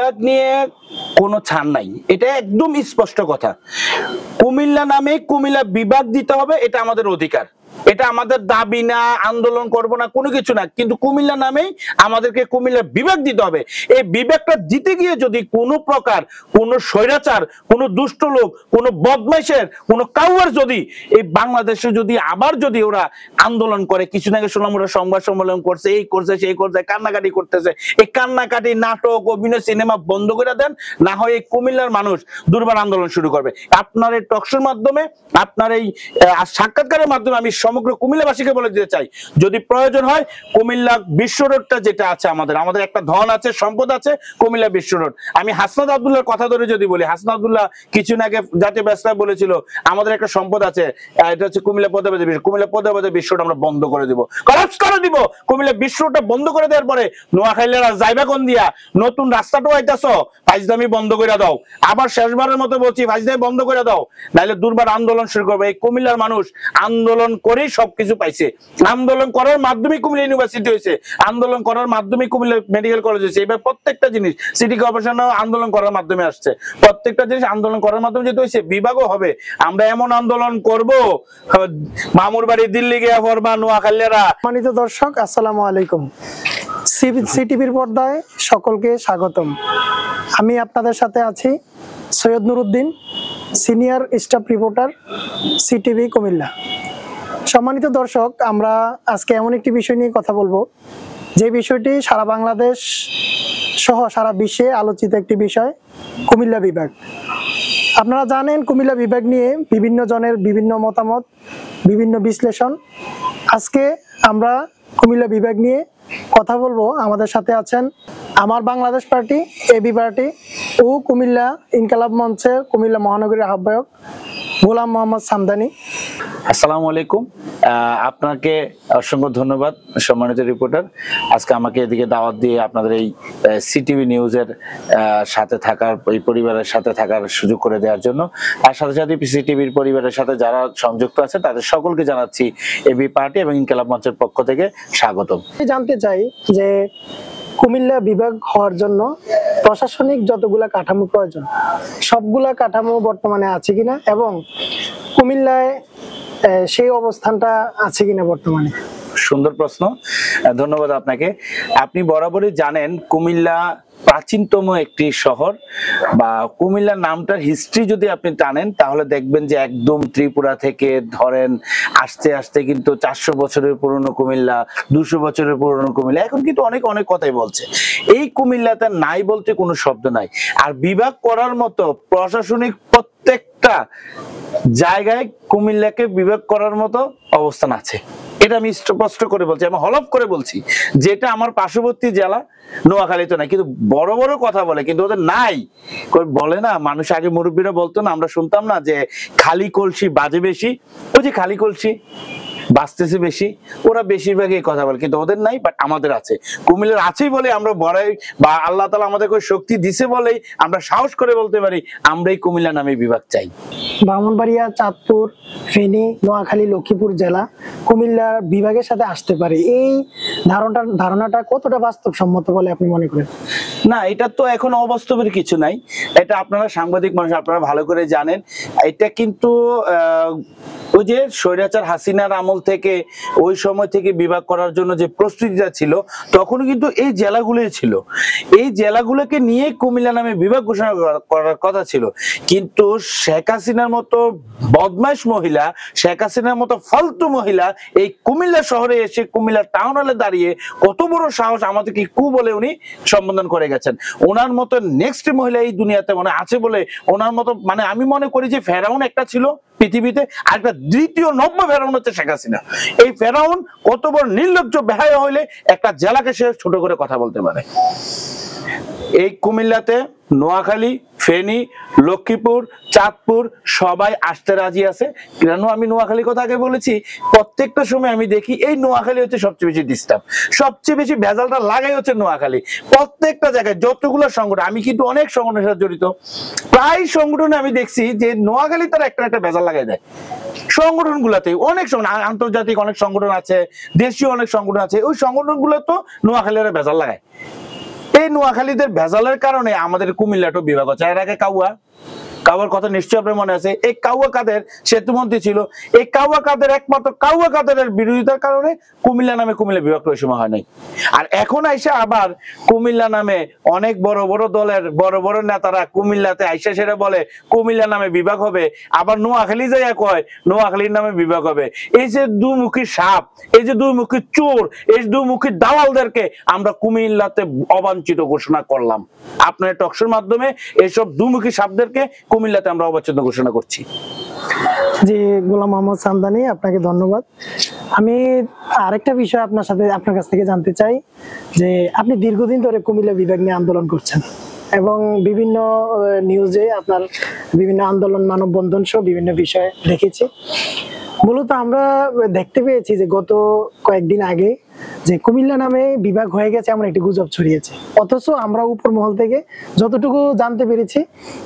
বিভাগ নিয়ে কোনো ছাড় নাই, এটা একদম স্পষ্ট কথা। কুমিল্লা নামে কুমিল্লা বিভাগ দিতে হবে, এটা আমাদের অধিকার, এটা আমাদের দাবি না, আন্দোলন করব না, কোনো কিছু না। কিন্তু কুমিল্লা নামেই আমাদেরকে কুমিল্লা বিভাগ দিতে হবে। এই বিভাগটা দিতে গিয়ে যদি কোনো প্রকার কোনো স্বৈরাচার, কোনো দুষ্ট লোক, কোনো বদমাইশের, কোনো কাউয়ার যদি এই বাংলাদেশে যদি আবার যদি ওরা আন্দোলন করে, কিছুদিন আগে শুনলাম ওরা সংবাদ সম্মেলন করছে, এই করছে সেই করছে, কান্নাকাটি করতেছে, এই কান্নাকাটি নাটক অভিনয় সিনেমা বন্ধ করে দেন, না হয় এই কুমিল্লার মানুষ দুর্বার আন্দোলন শুরু করবে। আপনার এই টকশোর মাধ্যমে, আপনার এই সাক্ষাৎকারের মাধ্যমে আমি সমগ্র কুমিল্লাবাসীকে বলে দিতে চাই, যদি প্রয়োজন হয় কুমিল্লা বিশ্ব রোডটা যেটা আছে, আমাদের একটা ধন আছে, সম্পদ আছে, কুমিল্লা বিশ্ব রোড। আমি হাসনাত আব্দুল্লাহর কথা ধরে যদি বলি, হাসনাত আব্দুল্লাহ কিছু আগে জাতীয় ব্যবস্থা বলেছিল আমাদের একটা সম্পদ আছে, এটা হচ্ছে কুমিল্লা পদ্মাবতী বিশ্ব। কুমিল্লা পদ্মাবতী বিশ্বটা আমরা বন্ধ করে দিব, কলাপস করে দিব। কুমিল্লা বিশ্বটা বন্ধ করে দেওয়ার পরে নোয়াখালীরা যাইবা কোন দিয়া? নতুন রাস্তাটা আইতাছো, ফাইজলামি বন্ধ করে দাও। আবার শেষবারের মতো বলছি, ফাইজলামি বন্ধ করে দাও, নাইলে দুর্বার আন্দোলন শুরু করবে। এই কুমিল্লার মানুষ আন্দোলন করেই সবকিছু পাইছে, আন্দোলন করার মাধ্যমে কুমিল্লা ইউনিভার্সিটি হয়েছে, আন্দোলন করার মাধ্যমে কুমিল্লা মেডিকেল কলেজ হয়েছে। এবার প্রত্যেকটা জিনিস সিটি কর্পোরেশনও আন্দোলন করার মাধ্যমে আসছে, প্রত্যেকটা জিনিস আন্দোলন করার মাধ্যমে যেহেতু হয়েছে, বিভাগও হবে। আমরা এমন আন্দোলন করব, মামুর বাড়ি দিল্লি গিয়া পড়বা নোয়াখালীরা। সম্মানিত দর্শক, আসসালামু আলাইকুম। সিটিভির পর্দায় সকলকে স্বাগতম। আমি আপনাদের সাথে আছি Syed Nuruddin, senior staff reporter, CTV Comilla. সম্মানিত দর্শক, আমরা আজকে এমন একটি বিষয় নিয়ে কথা বলবো, যে বিষয়টি সারা বাংলাদেশ সহ সারা বিশ্বে আলোচিত একটি বিষয়, কুমিল্লা বিভাগ। আপনারা জানেন কুমিল্লা বিভাগ নিয়ে বিভিন্ন জনের বিভিন্ন মতামত, বিভিন্ন বিশ্লেষণ। আজকে আমরা কুমিল্লা বিভাগ নিয়ে কথা বলবো। আমাদের সাথে আছেন আমার বাংলাদেশ পার্টি, এবি পার্টি ও কুমিল্লা ইনকালাব মঞ্চের কুমিল্লা মহানগরীর আহ্বায়ক গোলাম মোহাম্মদ সামদানি। আসসালামু আলাইকুম, আপনাকে অসংখ্য ধন্যবাদ সম্মানিত রিপোর্টার, আজকে আমাকে এদিকে দাওয়াত দিয়ে আপনাদের এই সিটিভি নিউজের সাথে থাকার, এই পরিবারের সাথে থাকার সুযোগ করে দেওয়ার জন্য। আর সাথে সাথে সিটিভির পরিবারের সাথে যারা সংযুক্ত আছে তাদের সকলকে জানাচ্ছি এবি পার্টি এবং ইনকালাব মঞ্চের পক্ষ থেকে স্বাগতম। জানতে চাই যে কুমিল্লা বিভাগ হওয়ার জন্য প্রশাসনিক যতগুলা কাঠামো প্রয়োজন, সবগুলা কাঠামো বর্তমানে আছে কিনা, এবং কুমিল্লায় সেই অবস্থানটা আছে কিনা বর্তমানে? সুন্দর প্রশ্ন, ধন্যবাদ আপনাকে। আপনি বরাবরই জানেন কুমিল্লা প্রাচীনতম একটি শহর, বা কুমিল্লা নামটার হিস্ট্রি যদি আপনি টানেন তাহলে দেখবেন যে একদম ত্রিপুরা থেকে ধরেন আস্তে আস্তে কিন্তু 400 বছরের পুরনো কুমিল্লা, 200 বছরের পুরনো কুমিল্লা, এখন কিন্তু অনেক অনেক কথাই বলছে। এই কুমিল্লাতে নাই বলতে কোনো শব্দ নাই। আর বিভাগ করার মতো প্রশাসনিক প্রত্যেকটা জায়গায় কুমিল্লাকে বিভাগ করার মতো অবস্থান আছে, এটা আমি স্পষ্ট করে বলছি, আমি হলফ করে বলছি। যেটা আমার পার্শ্ববর্তী জেলা নোয়াখালী তো নাই, কিন্তু বড় বড় কথা বলে, কিন্তু ওদের নাই। বলে না মানুষ, আগে মুরব্বীরা বলতো না, আমরা শুনতাম না যে খালি কলসি বাজে বেশি, ওই যে খালি কলসি বাঁচতেছে বেশি, ওরা বেশিরভাগই এই কথা বলে, কিন্তু ওদের নাই, বাট আমাদের আছে। কুমিল্লার আছেই বলে আমরা বড়াই, বা আল্লাহ তাআলা আমাদেরকে শক্তি দিছে বলেই আমরা সাহস করে বলতে পারি আমরাই কুমিল্লা নামে বিভাগ চাই। ব্রাহ্মণবাড়িয়া, চাঁদপুর, ফেনী, নোয়াখালী, লক্ষ্মীপুর জেলা কুমিল্লা বিভাগের সাথে আসতে পারে, এই ধারণাটা কতটা বাস্তবসম্মত বলে আপনি মনে করেন? না, এটা তো এখন অবাস্তবের কিছু নাই, এটা আপনারা সাংবাদিক মানুষ, আপনারা ভালো করে জানেন। এটা কিন্তু ওই যে স্বৈরাচার হাসিনার আমল থেকে, ওই সময় থেকে বিভাগ করার জন্য যে প্রস্তুতিটা ছিল, তখনও কিন্তু এই জেলাগুলোই ছিল। এই জেলাগুলোকে নিয়ে কুমিল্লা নামে বিভাগ ঘোষণা করার কথা ছিল, কিন্তু শেখ হাসিনার মতো বদমাইশ মহিলা, শেখ হাসিনার মতো ফালতু মহিলা এই কুমিল্লা শহরে এসে কুমিল্লা টাউন হলে দাঁড়িয়ে কত বড় সাহস, আমাদেরকে কু বলে উনি সম্বোধন করে গেছেন। ওনার মতো নেক্সট মহিলা এই দুনিয়াতে মনে আছে বলে, ওনার মতো মানে আমি মনে করি যে ফেরাউন একটা ছিল পৃথিবীতে, আর একটা দ্বিতীয় নব্য ফেরাউন হচ্ছে শেখ হাসিনা। এই ফেরাউন কত বড় নির্লজ্জ বেহায়া হইলে একটা জেলাকে সে ছোট করে কথা বলতে পারে। এই কুমিল্লাতে নোয়াখালী, ফেনী, লক্ষ্মীপুর, চাঁদপুর সবাই আসতে রাজি আছে। কেন আমি নোয়াখালীর কথা আগে বলেছি, প্রত্যেকটা সময় আমি দেখি এই নোয়াখালী হচ্ছে সবচেয়ে বেশি ডিস্টার্ব, সবচেয়ে বেশি ভেজালটা লাগাই হচ্ছে নোয়াখালী। প্রত্যেকটা জায়গায় যতগুলো সংগঠন, আমি কিন্তু অনেক সংগঠনের সাথে জড়িত, প্রায় সংগঠনে আমি দেখছি যে নোয়াখালী তারা একটা একটা ভেজাল লাগাই দেয়। সংগঠন গুলাতে অনেক আন্তর্জাতিক অনেক সংগঠন আছে, দেশীয় অনেক সংগঠন আছে, ওই সংগঠন গুলো তো নোয়াখালীরা ভেজাল লাগায়। এই নোয়াখালীদের ভেজালের কারণে আমাদের কুমিল্লাটো বিভাগ হচ্ছে। এর আগে কাউয়ার কথা নিশ্চয়ই আপনার মনে আছে। এই কাউয়া কাদের সেতুমন্ত্রী ছিল, এই কাউয়া কাদের একমাত্র কাউয়া কাদের বিরোধিতার কারণে কুমিল্লা নামে কুমিল্লা বিভাগ ওই সময় হয় নাই। আর এখন আইসা আবার কুমিল্লা নামে অনেক বড় বড় দলের বড় বড় নেতারা কুমিল্লাতে আইসা সেটা বলে কুমিল্লা নামে বিভাগ হবে, আবার নোয়াখালী যাইয়া কয় নোয়াখালীর নামে বিভাগ হবে। এই যে দুমুখী সাপ, এই যে দুমুখী চোর, এই দুমুখী দালালদেরকে আমরা কুমিল্লাতে অবাঞ্ছিত ঘোষণা করলাম। আপনার টকশোর মাধ্যমে এইসব দুমুখী সাপদেরকে কুমিল্লাতে আমরা অবাঞ্ছিত ঘোষণা করছি। জি, গোলাম মোহাম্মদ সামদানি, আপনাকে ধন্যবাদ। আমি আরেকটা বিষয় আপনার কাছ থেকে জানতে চাই যে আপনি দীর্ঘদিন ধরে কুমিল্লা বিভাগ নিয়ে আন্দোলন করছেন এবং বিভিন্ন নিউজে আপনার বিভিন্ন আন্দোলন, মানববন্ধন সহ বিভিন্ন বিষয় দেখেছি। মূলত আমরা দেখতে পেয়েছি যে গত কয়েকদিন আগে যে কুমিল্লা নামে বিভাগ হয়ে গেছে এমন একটি গুজব ছড়িয়েছে, অথচ আমরা উপর মহল থেকে যতটুকু জানতে পেরেছি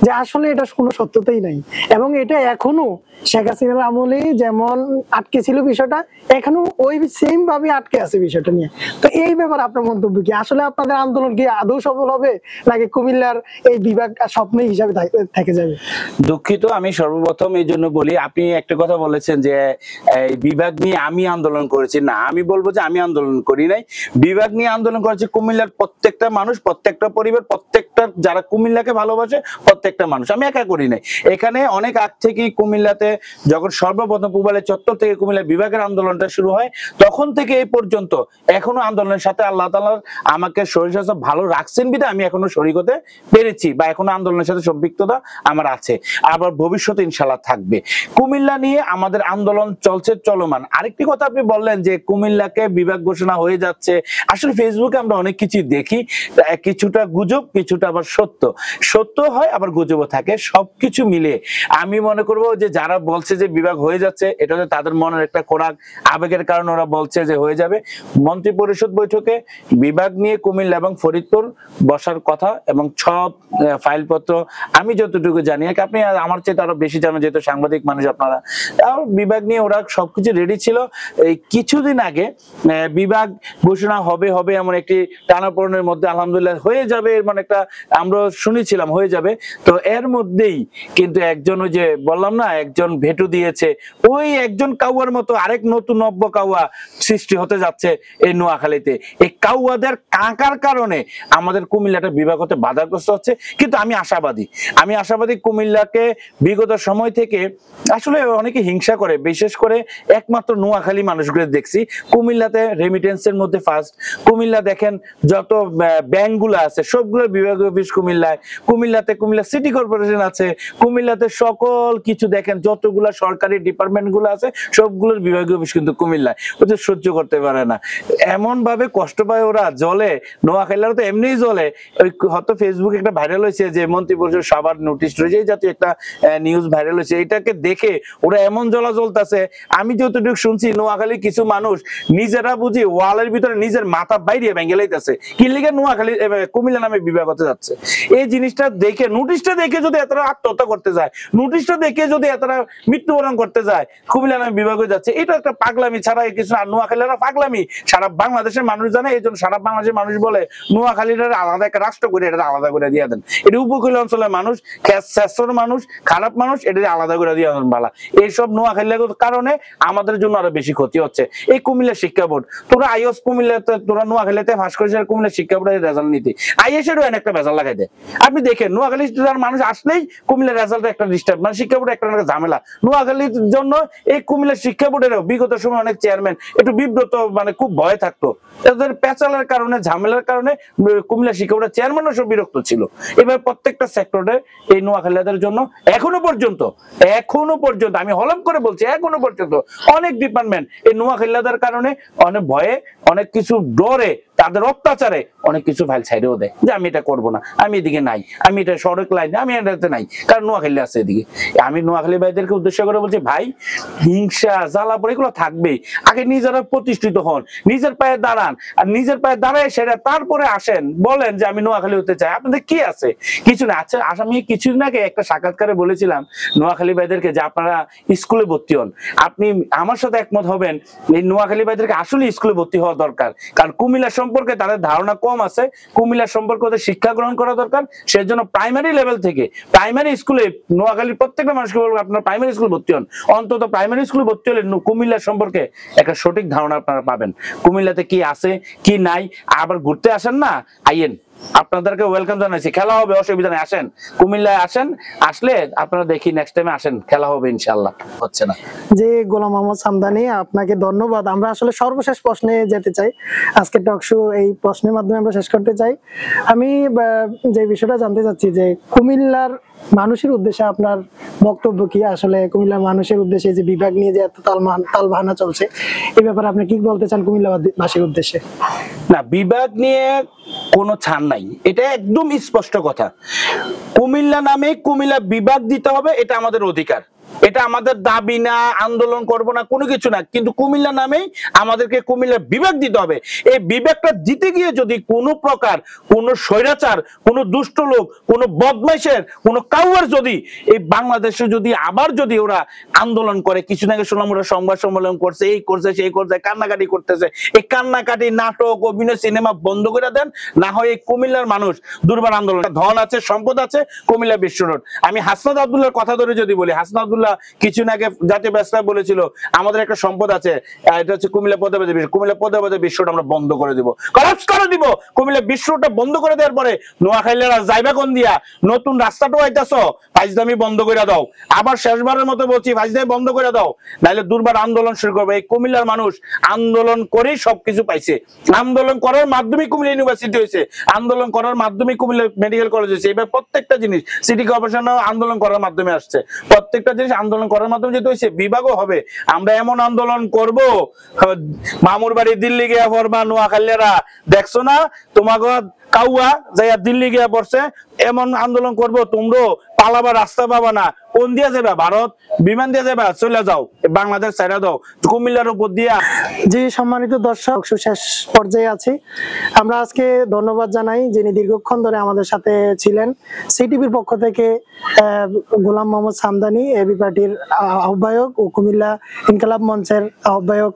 যে আসলে এটা কোনো সত্যতাই নাই এবং এটা এখনো শেখ হাসিনার আমলে যেমন আটকে ছিল বিষয়টা, এখনো ওই সেম ভাবে আটকে আছে বিষয়টা নিয়ে। তো এই ব্যাপারে আপনার মন্তব্য কি? আসলে আপনাদের আন্দোলন কি আদৌ সফল হবে নাকি কুমিল্লার এই বিভাগ স্বপ্ন হিসাবে থেকে যাবে? দুঃখিত, আমি সর্বপ্রথম এই জন্য বলি, আপনি একটা কথা বলেছেন যে এই বিভাগ নিয়ে আমি আন্দোলন করেছি। না, আমি বলবো যে আমি আন্দোলন করি নাই। বিভাগ নিয়ে আন্দোলন করেছে কুমিল্লার প্রত্যেকটা মানুষ, প্রত্যেকটা পরিবার, প্রত্যেকটা যারা কুমিল্লাকে ভালোবাসে প্রত্যেকটা মানুষ। আমি একা করি নাই। এখানে অনেক আগ থেকেই কুমিল্লাতে যখন সর্বপ্রথম পূবালী চত্বর থেকে কুমিল্লা বিভাগের আন্দোলনটা শুরু হয়, তখন থেকে এই পর্যন্ত এখনো আন্দোলনের সাথে আল্লাহ তাআলা আমাকে শরীর স্বাস্থ্য ভালো রাখছেন বিধায় আমি এখনো শরীক হতে পেরেছি বা এখনো আন্দোলনের সাথে সম্পৃক্ততা আমার আছে, আবার ভবিষ্যতে ইনশাআল্লাহ থাকবে। কুমিল্লা নিয়ে আমাদের আন্দোলন চলছে, চলমান। আরেকটি কথা আপনি বললেন যে কুমিল্লাকে বিভাগ ঘোষণা হয়ে যাচ্ছে। আসলে ফেসবুকে আমরা অনেক কিছু দেখি, কিছুটা গুজব, কিছুটা আবার সত্য হয়, আবার গুজবও থাকে। সবকিছু মিলে আমি মনে করবো যে যারা বলছে যে বিভাগ হয়ে যাচ্ছে, এটা হচ্ছে তাদের মনের একটা খোরাক, আবেগের কারণে ওরা বলছে যে হয়ে যাবে। মন্ত্রী পরিষদ বৈঠকে বিভাগ নিয়ে কুমিল্লা এবং ফরিদপুর বসার কথা এবং সব ফাইলপত্র আমি যতটুকু জানি, আপনি আমার চেয়ে আরো বেশি জানেন যেহেতু সাংবাদিক মানুষ আপনারা, বিভাগ নিয়ে ওরা সবকিছু রেডি ছিল। এই কিছুদিন আগে বিভাগ ঘোষণা হবে এমন একটি টানাপোড়েনের মধ্যে আলহামদুলিল্লাহ হয়ে যাবে, মানে একটা আমরা শুনেছিলাম হয়ে যাবে। তো এর মধ্যেই কিন্তু একজন, ওই যে বললাম না একজন ভেটু দিয়েছে, ওই একজন কাউয়ার মতো আরেক নতুন নব্য কাউয়া সৃষ্টি হতে যাচ্ছে এই নোয়াখালীতে। এই কাউয়াদের কাঁকার কারণে আমাদের কুমিল্লাটা বিভাগ হতে বাধাগ্রস্ত হচ্ছে। কিন্তু আমি আশাবাদী কুমিল্লাকে বিগত সময় থেকে আসলে অনেকে হিংসা করে, বিশেষ করে একমাত্র নোয়াখালী মানুষগুলো দেখছি কুমিল্লাতে রেমিটেন্সের মধ্যে ফার্স্ট। কুমিল্লা দেখেন যত ব্যাংকগুলো আছে সবগুলোর বিভাগীয় অফিস কুমিল্লায়, কুমিল্লা সিটি কর্পোরেশন আছে, কুমিল্লাতে সকল কিছু দেখেন যতগুলা সরকারি ডিপার্টমেন্ট গুলো আছে সবগুলোর বিভাগীয় অফিস কিন্তু কুমিল্লায়। ওদের সহ্য করতে পারে না, এমন ভাবে কষ্ট পায় ওরা, জ্বলে। নোয়াখালীরা তো এমনিই জ্বলে। ওই হয়তো ফেসবুকে একটা ভাইরাল হয়েছে যে মন্ত্রী পরিষদ সবার নোটিশ রয়েছে, এই জাতীয় একটা নিউজ ভাইরাল হয়েছে। এটাকে দেখে ওরা এমন জ্বলতেছে। আমি যতটুকু শুনছি নোয়াখালী কিছু মানুষ নিজেরা বুঝি ওয়ালের ভিতরে নিজের মাথা বাইরে ভেঙে লাইতেছে, কি লিগে নোয়াখালী কুমিল্লা নামে বিভাগ হতে যাচ্ছে। এই জিনিসটা দেখে, নোটিশটা দেখে যদি এতটা আত্মহত্যা করতে যায়, নোটিশটা দেখে যদি এতটা মৃত্যুবরণ করতে যায়, কুমিল্লা নামে বিভাগ হয়ে যাচ্ছে, এটা একটা পাগলামি ছাড়া কিছু না। নোয়াখালীরা পাগলামি সারা বাংলাদেশের মানুষ জানে, এই জন্য সারা বাংলাদেশের মানুষ বলে নোয়াখালীরা আলাদা একটা রাষ্ট্র করে এটা আলাদা করে দিয়ে দেন। এটা উপকূল অঞ্চলের মানুষ, শ্রেষ্ঠর মানুষ, খারাপ মানুষ, এটা আলাদা করে দিয়ে দেন বালা। এইসব নোয়াখালীর কারণে আমাদের জন্য আরো বেশি ক্ষতি হচ্ছে। এই কুমিল্লা শিক্ষা বোর্ড, তোরা আইএস কুমিল্লাতে, তোরা নোয়াখালীতে ফাঁস করেছে, কুমিল্লা শিক্ষা বোর্ডের রেজাল্ট নিতে আইএসেরও একটা ভেজাল লাগাই দেয়। আপনি দেখেন নোয়াখালী মানুষ আসলেই কুমিল্লা রেজাল্ট একটা ডিস্টার্ব, মানে শিক্ষা বোর্ডে একটা ঝামেলা। নোয়াখালীর জন্য এই কুমিল্লা শিক্ষা বোর্ডেরও বিগত সময় অনেক চেয়ারম্যান একটু বিব্রত, মানে খুব ভয় থাকতো। এদের পেঁচালের কারণে, ঝামেলার কারণে কুমিল্লা শিক্ষা বোর্ডের চেয়ারম্যানও সব বিরক্ত ছিল। এবার প্রত্যেকটা সেক্টরে এই নোয়াখালীদের জন্য এখনো পর্যন্ত আমি হলম করে বলছি, এখনো পর্যন্ত অনেক ডিপার্টমেন্ট এই নোয়াখালীদের কারণে অনেক ভয়ে, অনেক কিছু ডরে, তাদের অত্যাচারে অনেক কিছু ফাইল ছাইড়েও দেয় যে আমি এটা করবো না, আমি এদিকে নাই, আমি এটা সড়ক লাইনে, আমি এটাতে নাই, কারণ নোয়াখালী আছে এদিকে। আমি নোয়াখালী ভাইদেরকে উদ্দেশ্য করে বলছি, ভাই হিংসা জ্বালা পড়ে এগুলো থাকবেই। আগে নিজেরা প্রতিষ্ঠিত হন, নিজের পায়ে দাঁড়ান, আর নিজের পায়ে দাঁড়ায় সেটা তারপরে আসেন, বলেন যে আমি নোয়াখালী হতে চাই। আপনাদের কি আছে? কিছু না। আচ্ছা, আমি কিছুদিন আগে একটা সাক্ষাৎকারে বলেছিলাম নোয়াখালী ভাইদেরকে যে আপনারা স্কুলে ভর্তি হন। আপনি আমার সাথে একমত হবেন, এই নোয়াখালী ভাইদেরকে আসলে স্কুলে ভর্তি হওয়া দরকার, কারণ কুমিল্লা সম্পর্কে তাদের ধারণা কম আছে। কুমিল্লা সম্পর্কে ওদের শিক্ষা গ্রহণ করা দরকার। সেই জন্য প্রাইমারি লেভেল থেকে প্রাইমারি স্কুলে নোয়াখালীর প্রত্যেকটা মানুষকে বলবো আপনারা প্রাইমারি স্কুল ভর্তি হন। অন্তত প্রাইমারি স্কুলে ভর্তি হলে কুমিল্লা সম্পর্কে একটা সঠিক ধারণা আপনারা পাবেন। কুমিল্লাতে কি আছে কি নাই, আবার ঘুরতে আসেন না, আইয়েন, আপনাদেরকে ওয়েলকাম জানাইছি। খেলা হবে, অসুবিধা নেই, আসেন কুমিল্লায় আসেন। আসলে আপনারা দেখি নেক্সট টাইমে আসেন, খেলা হবে ইনশাআল্লাহ। হচ্ছে না যে গোলাম মোহাম্মদ সামদানি, আপনাকে ধন্যবাদ। আমরা আসলে সর্বশেষ প্রশ্নে যেতে চাই, আজকে টক শো এই প্রশ্নের মাধ্যমে আমরা শেষ করতে চাই। আমি যে বিষয়টা জানতে চাচ্ছি যে কুমিল্লার মানুষের উদ্দেশ্যে আপনার বক্তব্য কি? আসলে কুমিল্লার মানুষের উদ্দেশ্যে যে বিভাগ নিয়ে যে এত তালবাহানা চলছে, এই ব্যাপারে আপনি কি বলতে চান কুমিল্লাবাসীর উদ্দেশ্যে? না, বিভাগ নিয়ে কোনো ছাড় নাই, এটা একদম স্পষ্ট কথা। কুমিল্লা নামে কুমিল্লা বিভাগ দিতে হবে, এটা আমাদের অধিকার, এটা আমাদের দাবি না, আন্দোলন করব না, কোনো কিছু না, কিন্তু কুমিল্লা নামেই আমাদেরকে কুমিল্লা বিভাগ দিতে হবে। এই বিভাগটা দিতে গিয়ে যদি কোনো প্রকার কোনো স্বৈরাচার, কোনো দুষ্ট লোক, কোনো বদমাইশের, কোনো কাউয়ার যদি এই বাংলাদেশে যদি আবার যদি ওরা আন্দোলন করে, কিছু আগে শুনলাম ওরা সংবাদ সম্মেলন করছে, এই করছে সেই করছে, কান্নাকাটি করতেছে, এই কান্নাকাটি নাটক অভিনয় সিনেমা বন্ধ করে দেন, না হয় এই কুমিল্লার মানুষ দুর্বার আন্দোলন, ধন আছে সম্পদ আছে, কুমিল্লা বিশ্ব রোড। আমি হাসনাত আব্দুল্লাহর কথা ধরে যদি বলি, হাসনাত আব্দুল্লাহ কিছু আগে জাতীয় ব্যবস্থা বলেছিল আমাদের একটা সম্পদ আছে, এটা হচ্ছে কুমিল্লা পদ্মাবতী বিশ্ব। কুমিল্লা পদ্মাবতী বিশ্বটা আমরা বন্ধ করে দিব, কলাপস করে দিব। কুমিল্লা বিশ্বটা বন্ধ করে দেওয়ার পরে নোয়াখালীরা যাইবা কোন দিয়া? নতুন রাস্তাটাও আইতাছো, ফাইজদামি বন্ধ করে দাও। আবার শেষবারের মতো বলছি, ফাইজদামি বন্ধ করে দাও, নাইলে দুর্বার আন্দোলন শুরু করবে। এই কুমিল্লার মানুষ আন্দোলন করেই সবকিছু পাইছে। আন্দোলন করার মাধ্যমে কুমিল্লা ইউনিভার্সিটি হয়েছে, আন্দোলন করার মাধ্যমে কুমিল্লা মেডিকেল কলেজ হয়েছে। এবার প্রত্যেকটা জিনিস সিটি কর্পোরেশন আন্দোলন করার মাধ্যমে আসছে, প্রত্যেকটা জিনিস আন্দোলন করার মাধ্যমে যেহেতু হয়েছে, বিভাগও হবে। আমরা এমন আন্দোলন করব, মামুর বাড়ি দিল্লি গিয়া পড়বা নোয়াখালীরা, দেখছো না তোমাকে কাউয়া যাইয়া দিল্লি গিয়া পড়ছে, এমন আন্দোলন করব তোমরা পালাবার রাস্তা পাবা না। কোন দিয়া যাবে? ভারত বিমান দিয়ে যাবে, চলে যাও, বাংলাদেশ ছাড়া দাও, কুমিল্লার উপর দিয়া। জি সম্মানিত দর্শক, শেষ পর্যায়ে আছি আমরা। আজকে ধন্যবাদ জানাই যিনি দীর্ঘক্ষণ ধরে আমাদের সাথে ছিলেন। সিটিভির পক্ষ থেকে গোলাম মোহাম্মদ সামদানি, এবি পার্টির আহ্বায়ক ও কুমিল্লা ইনকালাব মঞ্চের আহ্বায়ক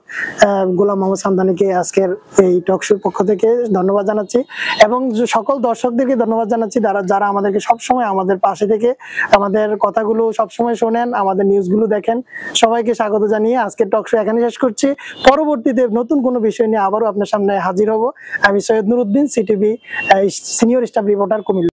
গোলাম মোহাম্মদ সামদানিকে আজকের এই টক শোর পক্ষ থেকে ধন্যবাদ জানাচ্ছি, এবং সকল দর্শকদেরকে ধন্যবাদ জানাচ্ছি যারা আমাদেরকে সবসময় আমাদের পাশে থেকে আমাদের কথাগুলো সবসময় শোনেন, আমাদের নিউজগুলো দেখেন। সবাইকে স্বাগত জানিয়ে আজকের টক শো এখানে শেষ করছি। পরবর্তীতে নতুন কোনো বিষয় নিয়ে আবারও আপনার সামনে হাজির হব। আমি Syed Nuruddin, CTV senior staff reporter, Comilla.